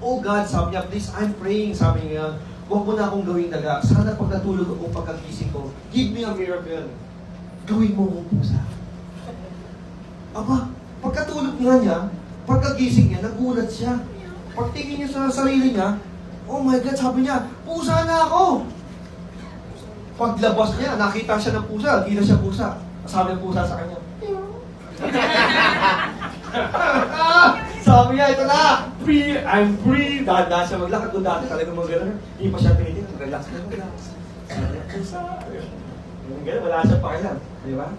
oh God, sabi niya, please, I'm praying, sabi niya, huwag mo na akong gawing daga. Sana pag natulog ako, pagkagising ko, give me a miracle. Gawin mo akong pusa. Aba, pagkatulog nga niya, pagkagising niya, nagulat siya. Pagtingin niya sa sarili niya, oh my God, sabi niya, pusa na ako! Paglabas niya, nakita siya ng pusa, di na siya pusa. Sabi ng pusa sa kanya, sabi niya, ito na! Free! I'm free! Dahil siya maglakad doon dati, talagang mag-gano'n. Hindi pa siya tinitin, relax na relax. Sabi niya, pusa! Ganun, wala siya pakialam. Di ba?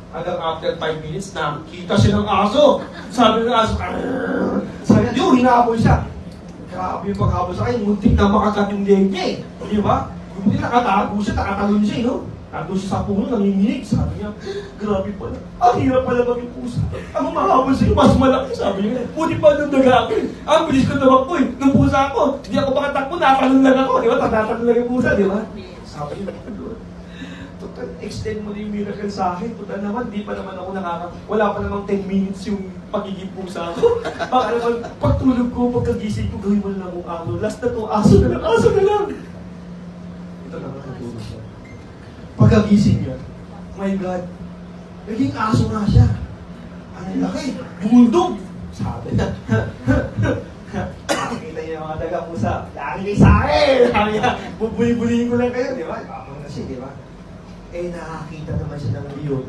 Hanggang after 5 minutes, nakita siya ng aso. Sabi ng aso, arrrrrrr! Sabi niya, yun, hinabol siya. Grabe yung paghabol sa akin, muntik na makagat yung leg niya eh. Di ba? Hindi nakatago siya, nakatalon siya eh, no? Nandun siya sa puno, nanginginig. Sabi niya, grabe pala. Ang hirap pala maging pusa. Ang mahabol sa'yo, mas malaki. Sabi niya, buti pa nung daga ako eh. Ang bilis ko tumakbo eh. Nung pusa ako, hindi ako makatakbo, natalon lang ako. Di ba? Tatatalon lang yung pusa, di ba? Sabi niya, total, extend mo na yung miracle sa akin. Total naman, di pa naman ako wala pa namang 10 minutes yung pagiging pusa ko. Baka naman, pagtulog ko, pagkagising ko, gawin mo na lang akong aso. Last na to, aso na lang, aso na lang. Ito na matutulog siya. Pagkagising niya, my God, naging aso na siya. Ang laki, bulldog. Sabi niya, nakikita niya yung mga taga-pusa. Laki kayo sa akin! Sabi niya, bubuli-buliin ko lang kayo, di ba? Kapag na siya, di ba? Eh, nakakita naman siya ng leon.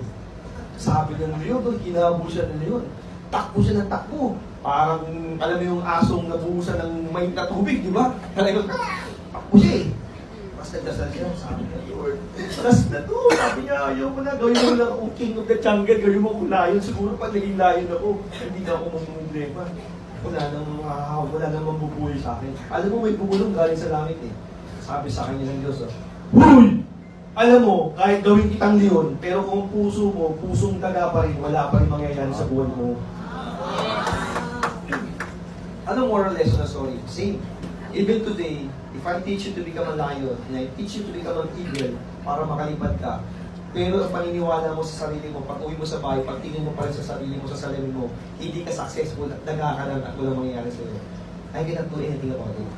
Sabi ng leon, kinabol siya ng leon. Takbo siya ng takbo. Parang, alam mo yung asong nabuhusan ng may na tubig, di ba? Talagang, takbo siya eh. Mas nagdasal siya, sabi niya, Lord, mas na to. Sabi niya, ayaw mo na, gawin mo lang akong king of the jungle, gawin mo akong lion. Siguro pag naging lion ako, hindi na ako mamumblema. Wala nang mabubuhay sa akin. Alam mo, may bubulong galing sa langit eh. Sabi sa kanya ng Diyos, Huy! Alam mo, kahit gawin kitang leon, pero kung puso mo, pusong daga pa rin, wala pa rin mangyayari sa buwan mo. Anong moral lesson na story? Same. Even today, if I teach you to become a lion, and I teach you to become an eagle, para makalipad ka, pero ang paniniwala mo sa sarili mo, pag uwi mo sa bahay, pag tingin mo pa rin sa sarili mo, sa salamin mo, hindi ka successful at daga ka lang at walang mangyayari sa'yo. I cannot do anything about it.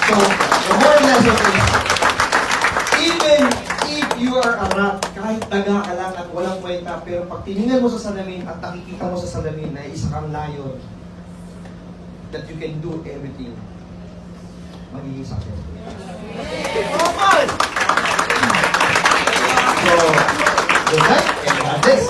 So, the moral lesson is, even if you are a rat, kahit daga ka lang at walang kwenta, pero pag tiningnan mo sa salamin at nakikita mo sa salamin na isa kang lion, that you can do everything, magiging successful. So, good night and God bless.